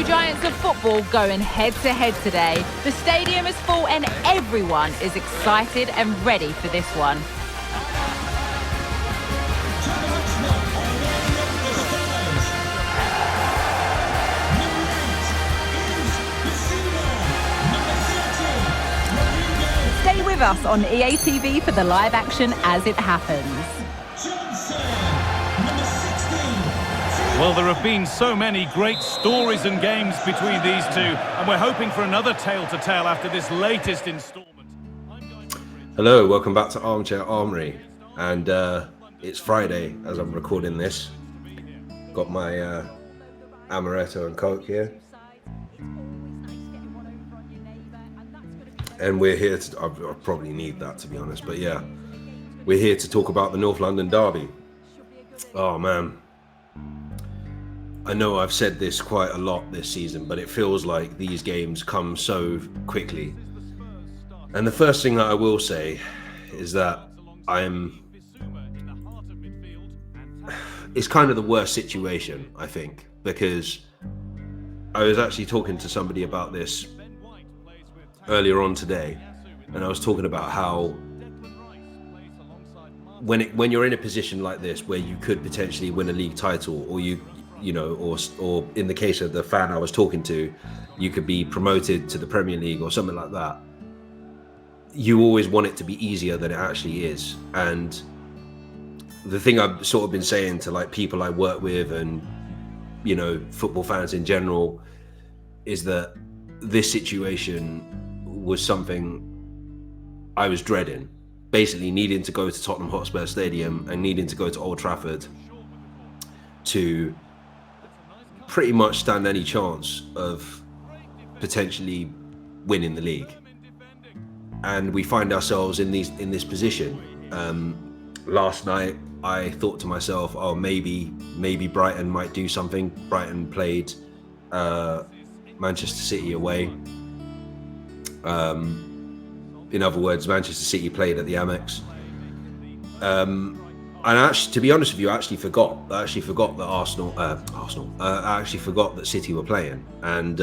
giants of football going head-to-head today. The stadium is full and everyone is excited and ready for this one. Stay with us on EA TV for the live action as it happens. Well, there have been so many great stories and games between these two, and we're hoping for another tale to tell after this latest instalment. Hello, welcome back to Armchair Armory, and it's Friday as I'm recording this. Got my amaretto and Coke here, and we're here to, I probably need that to be honest, but yeah, we're here to talk about the North London derby. Oh man, I know I've said this quite a lot this season, but it feels like these games come so quickly. And the first thing that I will say is that it's kind of the worst situation, I think, because I was actually talking to somebody about this earlier on today, and I was talking about how when you're in a position like this where you could potentially win a league title, or or in the case of the fan I was talking to, you could be promoted to the Premier League or something like that. You always want it to be easier than it actually is. And the thing I've sort of been saying to like people I work with and, football fans in general, is that this situation was something I was dreading. Basically needing to go to Tottenham Hotspur Stadium and needing to go to Old Trafford to pretty much stand any chance of potentially winning the league. And we find ourselves in this position. Last night I thought to myself, oh, maybe Brighton might do something. Brighton played Manchester City away. In other words, Manchester City played at the Amex. And actually, to be honest with you, I actually forgot that I actually forgot that City were playing. And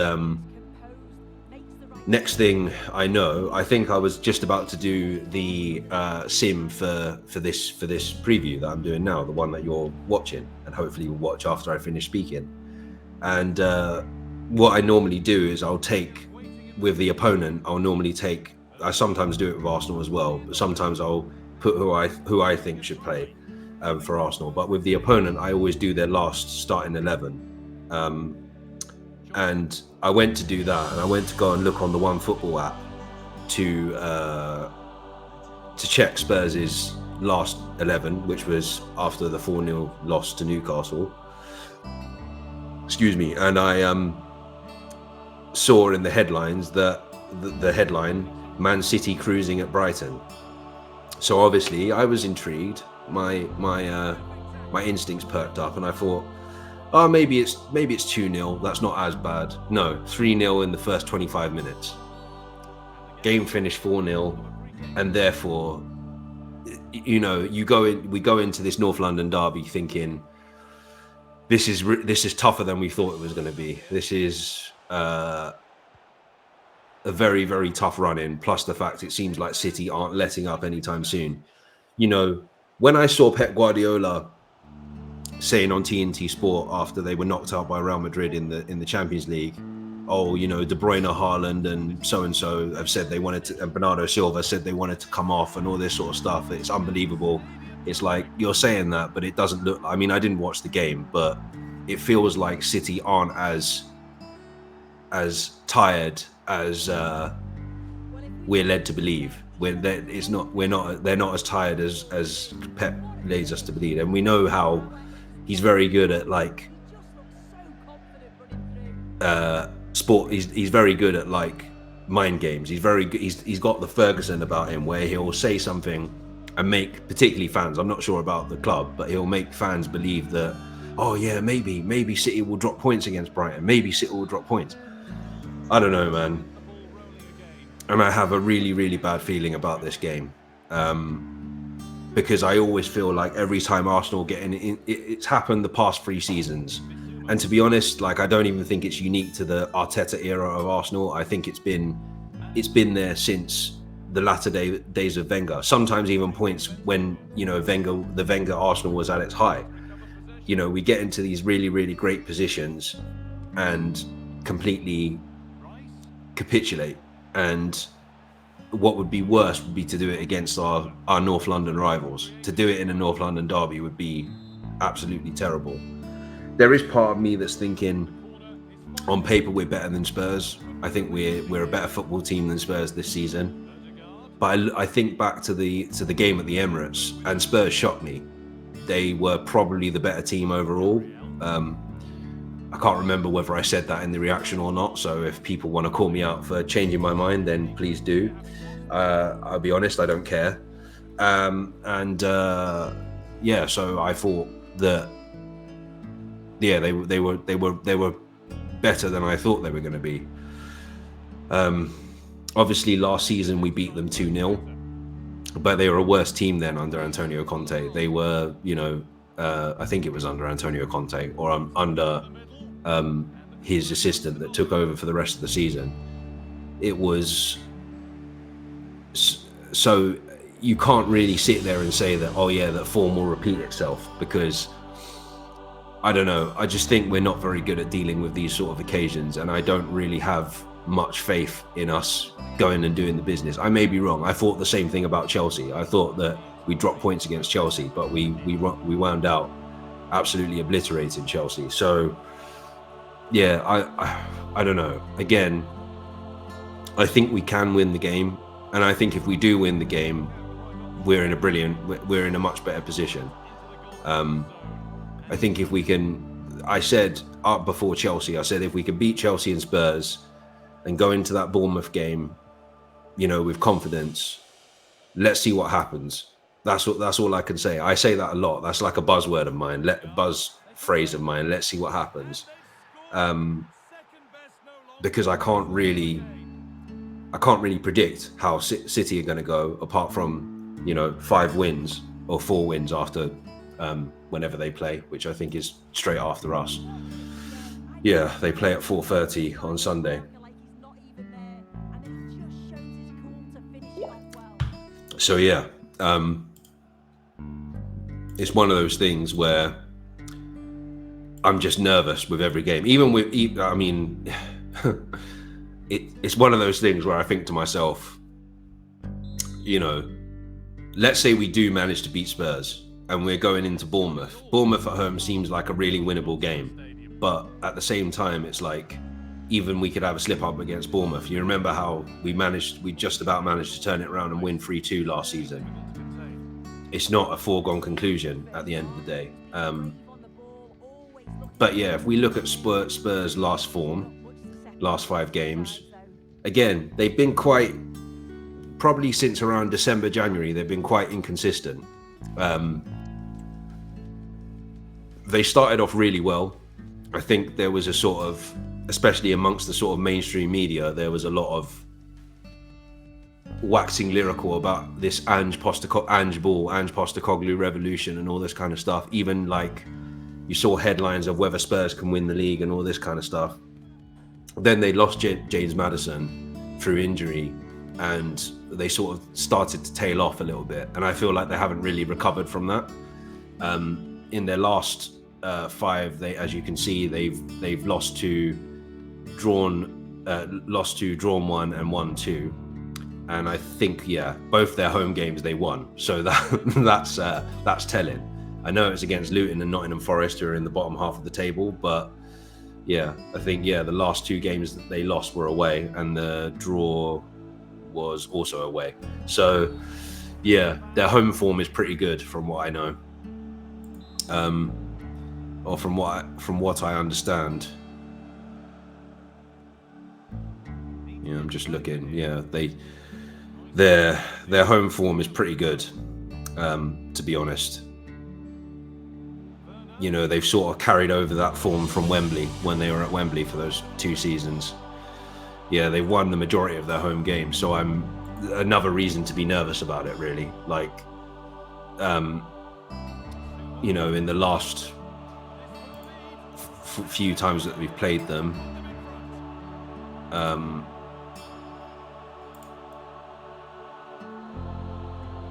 next thing I know, I think I was just about to do the sim for this preview that I'm doing now, the one that you're watching, and hopefully you'll watch after I finish speaking. And what I normally do is I'll take with the opponent. I sometimes do it with Arsenal as well, but sometimes I'll put who I think should play for Arsenal. But with the opponent, I always do their last starting 11. And I went to do that, and I went to go and look on the OneFootball app to check Spurs' last 11, which was after the 4-0 loss to Newcastle. Excuse me. And I saw in the headlines that the headline, Man City cruising at Brighton. So obviously I was intrigued. My instincts perked up, and I thought, oh, maybe it's 2-0. That's not as bad. No, 3-0 in the first 25 minutes. Game finished 4-0, and therefore, we go into this North London derby thinking this is tougher than we thought it was going to be. This is a very, very tough run in. Plus the fact it seems like City aren't letting up anytime soon. When I saw Pep Guardiola saying on TNT Sport after they were knocked out by Real Madrid in the Champions League, oh, De Bruyne, Haaland, and so have said they wanted to, and Bernardo Silva said they wanted to come off, and all this sort of stuff. It's unbelievable. It's like, you're saying that, but it doesn't look. I mean, I didn't watch the game, but it feels like City aren't as tired as we're led to believe. They're not as tired as Pep leads us to believe, and we know how he's very good at sport. He's very good at mind games. He's very good. He's got the Ferguson about him, where he'll say something and make particularly fans. I'm not sure about the club, but he'll make fans believe that, oh yeah, maybe City will drop points against Brighton. Maybe City will drop points. I don't know, man. And I have a really, really bad feeling about this game, because I always feel like every time Arsenal get in, it's happened the past 3 seasons, And to be honest, like, I don't even think it's unique to the Arteta era of Arsenal. I think it's been there since the latter days of Wenger. Sometimes even points when, you know, the Wenger Arsenal was at its high. You know, we get into these really, really great positions and completely capitulate. And what would be worse would be to do it against our North London rivals. To do it in a North London derby would be absolutely terrible. There is part of me that's thinking, on paper, we're better than Spurs. I think we're a better football team than Spurs this season. But I think back to the game at the Emirates, and Spurs shocked me. They were probably the better team overall. I can't remember whether I said that in the reaction or not. So if people want to call me out for changing my mind, then please do. I'll be honest, I don't care. Yeah, so I thought that, yeah, they were better than I thought they were going to be. Obviously, last season we beat them 2-0, but they were a worse team then under Antonio Conte. They were, you know, I think it was under Antonio Conte or under his assistant that took over for the rest of the season. It was so you can't really sit there and say that, oh yeah, that form will repeat itself, because I don't know. I just think we're not very good at dealing with these sort of occasions, and I don't really have much faith in us going and doing the business. I may be wrong. I thought the same thing about Chelsea. I thought that we dropped points against Chelsea, but we wound out absolutely obliterating Chelsea. So yeah, I don't know. Again, I think we can win the game, and I think if we do win the game, we're in a much better position. I think if we can, I said before Chelsea, I said if we could beat Chelsea and Spurs and go into that Bournemouth game, you know, with confidence, let's see what happens. That's all I can say. I say that a lot. That's like a buzzword of mine, buzz phrase of mine. Let's see what happens. Because I can't really predict how City are going to go, apart from, you know, 5 wins or 4 wins after whenever they play, which I think is straight after us. Yeah, they play at 4:30 on Sunday. So yeah, it's one of those things where I'm just nervous with every game. I mean, it's one of those things where I think to myself, you know, let's say we do manage to beat Spurs and we're going into Bournemouth. Bournemouth at home seems like a really winnable game, but at the same time, it's like, even we could have a slip up against Bournemouth. You remember how we just about managed to turn it around and win 3-2 last season. It's not a foregone conclusion at the end of the day. But yeah, if we look at Spurs' last form, last 5 games, again, they've been probably since around December, January, they've been quite inconsistent. They started off really well. I think there was a sort of, especially amongst the sort of mainstream media, there was a lot of waxing lyrical about this Ange Postecoglou revolution and all this kind of stuff. Even like you saw headlines of whether Spurs can win the league and all this kind of stuff. Then they lost James Maddison through injury, and they sort of started to tail off a little bit. And I feel like they haven't really recovered from that. In their last 5, as you can see, they've lost 2, drawn 1 and won 2. And I think, yeah, both their home games they won. So that's telling. I know it's against Luton and Nottingham Forest, who are in the bottom half of the table, but yeah, I think, yeah, the last 2 games that they lost were away, and the draw was also away. So yeah, their home form is pretty good from what I know, or from what I understand. Yeah, I'm just looking. Yeah, their home form is pretty good, to be honest. You know, they've sort of carried over that form from Wembley when they were at Wembley for those 2 seasons. Yeah, they've won the majority of their home games, so I'm another reason to be nervous about it, really. Like, you know, in the last few times that we've played them.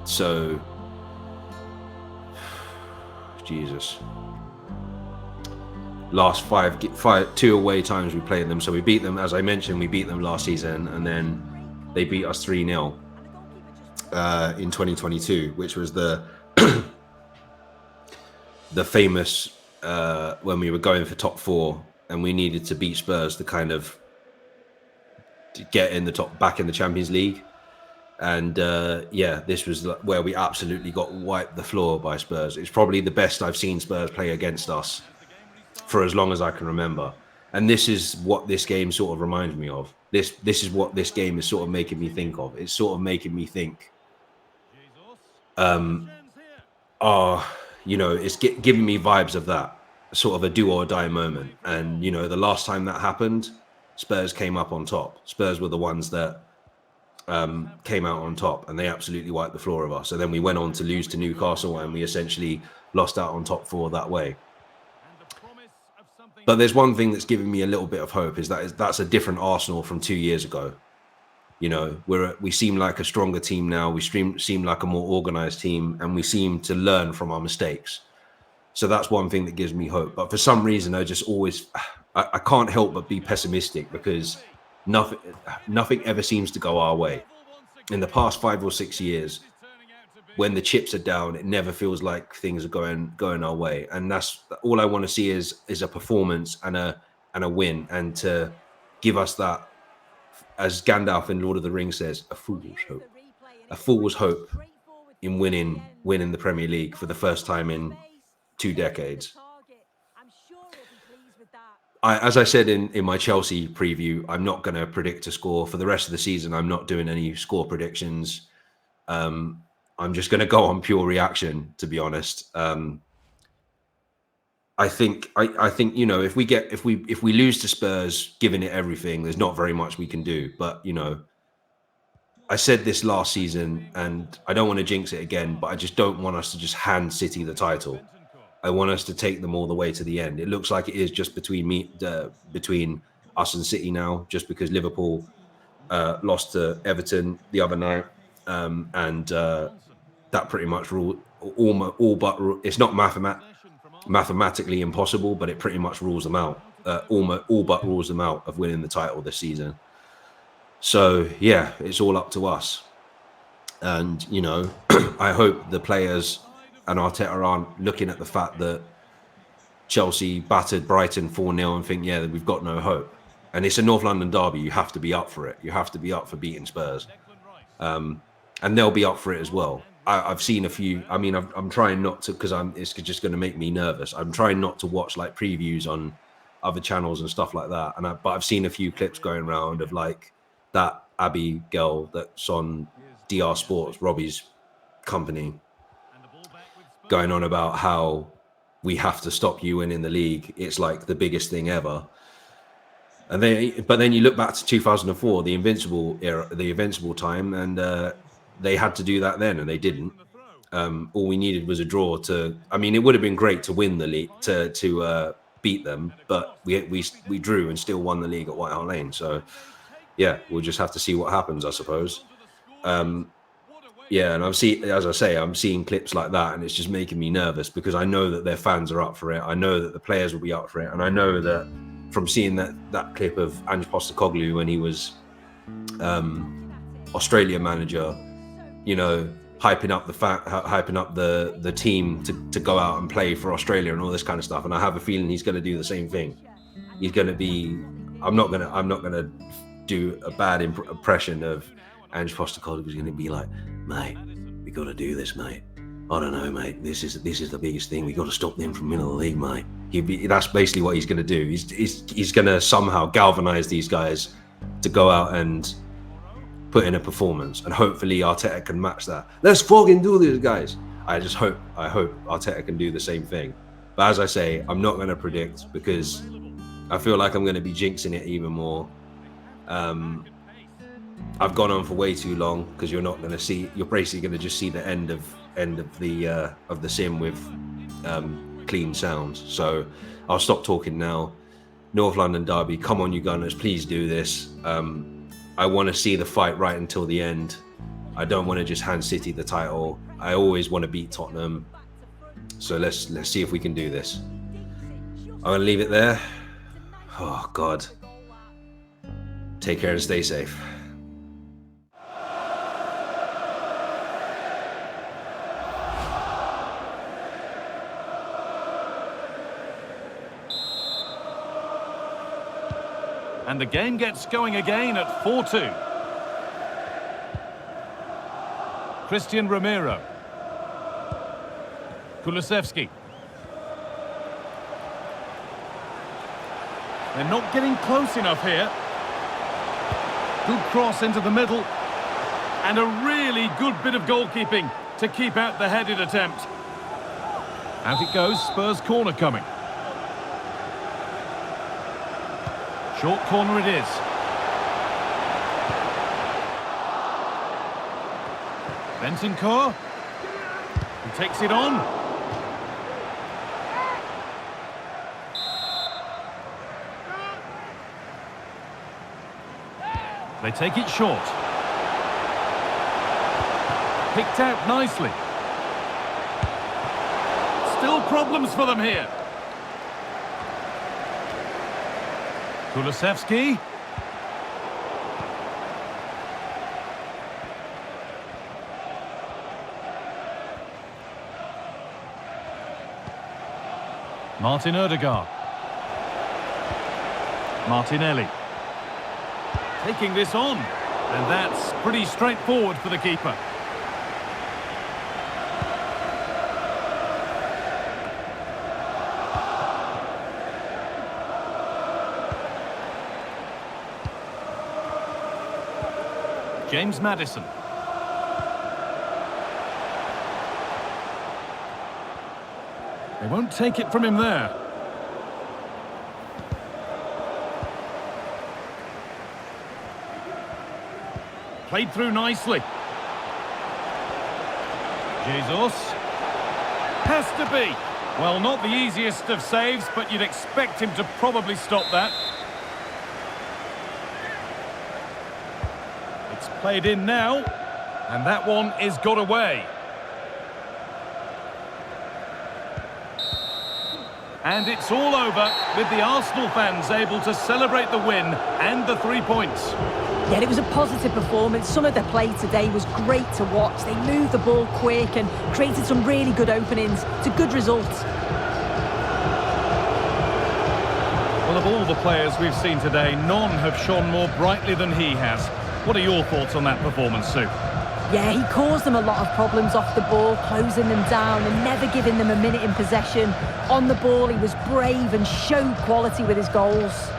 So, Jesus. Last five, 2 away times we played them. So we beat them, as I mentioned, we beat them last season, and then they beat us 3-0 in 2022, which was the the famous when we were going for top 4 and we needed to beat Spurs to kind of get in the back in the Champions League. And this was where we absolutely got wiped the floor by Spurs. It's probably the best I've seen Spurs play against us for as long as I can remember. And this is what this game sort of reminds me of. This is what this game is sort of making me think of. It's sort of making me think, it's giving me vibes of that, sort of a do or die moment. And, the last time that happened, Spurs came up on top. Spurs were the ones that came out on top, and they absolutely wiped the floor of us. So then we went on to lose to Newcastle, and we essentially lost out on top 4 that way. But there's one thing that's giving me a little bit of hope, that's a different Arsenal from 2 years ago. We seem like a stronger team now. We seem like a more organized team, and we seem to learn from our mistakes. So that's one thing that gives me hope. But for some reason, I just always, I can't help but be pessimistic, because nothing ever seems to go our way. In the past 5 or 6 years, when the chips are down, it never feels like things are going our way. And that's all I want to see is a performance and a win, and to give us that, as Gandalf in Lord of the Rings says, a fool's hope in winning the Premier League for the first time in 2 decades. As I said in my Chelsea preview, I'm not going to predict a score for the rest of the season. I'm not doing any score predictions. I'm just going to go on pure reaction, to be honest. I think if we lose to Spurs, giving it everything, there's not very much we can do. But I said this last season, and I don't want to jinx it again, but I just don't want us to just hand City the title. I want us to take them all the way to the end. It looks like it is just between us and City now, just because Liverpool lost to Everton the other night, and that pretty much ruled all but it's not mathematically impossible, but it pretty much rules them out. All but rules them out of winning the title this season. So yeah, it's all up to us. And I hope the players and Arteta aren't looking at the fact that Chelsea battered Brighton 4-0 and think, yeah, we've got no hope. And it's a North London derby. You have to be up for it. You have to be up for beating Spurs. And they'll be up for it as well. I've seen a few. I mean, I'm trying not to, because it's just going to make me nervous. I'm trying not to watch like previews on other channels and stuff like that. But I've seen a few clips going around of like that Abby girl that's on DR Sports, Robbie's company, going on about how we have to stop you winning the league. It's like the biggest thing ever. But then you look back to 2004, the Invincible era, the Invincible time, and they had to do that then, and they didn't. All we needed was a draw to. I mean, it would have been great to win the league, to beat them, but we drew and still won the league at White Hart Lane. So yeah, we'll just have to see what happens, I suppose. Yeah, and I'm seeing clips like that, and it's just making me nervous, because I know that their fans are up for it. I know that the players will be up for it, and I know that from seeing that clip of Ange Postecoglou when he was Australia manager, hyping up the team to go out and play for Australia and all this kind of stuff. And I have a feeling he's going to do the same thing. He's going to be. I'm not going to do a bad impression of Ange Postecoglou. Who's going to be like, mate, we got to do this, mate. I don't know, mate. This is the biggest thing. We got to stop them from winning the league, mate. That's basically what he's going to do. He's going to somehow galvanise these guys to go out and put in a performance, and hopefully Arteta can match that. Let's fucking do this, guys. I hope Arteta can do the same thing. But as I say, I'm not going to predict, because I feel like I'm going to be jinxing it even more. I've gone on for way too long, because you're basically going to just see the end of the sim with clean sound. So I'll stop talking now. North London derby, come on you Gunners, please do this. I want to see the fight right until the end. I don't want to just hand City the title. I always want to beat Tottenham. So let's see if we can do this. I'm going to leave it there. Oh God. Take care and stay safe. And the game gets going again at 4-2. Christian Romero. Kulusevski. They're not getting close enough here. Good cross into the middle. And a really good bit of goalkeeping to keep out the headed attempt. Out it goes, Spurs corner coming. Short corner it is. Bentancur. He takes it on. They take it short. Picked out nicely. Still problems for them here. Kulusevski. Martin Odegaard. Martinelli. Taking this on. And that's pretty straightforward for the keeper. James Maddison. They won't take it from him there. Played through nicely. Jesus. Has to be. Well, not the easiest of saves, but you'd expect him to probably stop that. It's played in now, and that one is got away. And it's all over with the Arsenal fans able to celebrate the win and the 3 points. Yeah, it was a positive performance. Some of the play today was great to watch. They moved the ball quick and created some really good openings. It's a good result. Well, of all the players we've seen today, none have shone more brightly than he has. What are your thoughts on that performance, Sue? Yeah, he caused them a lot of problems off the ball, closing them down and never giving them a minute in possession. On the ball, he was brave and showed quality with his goals.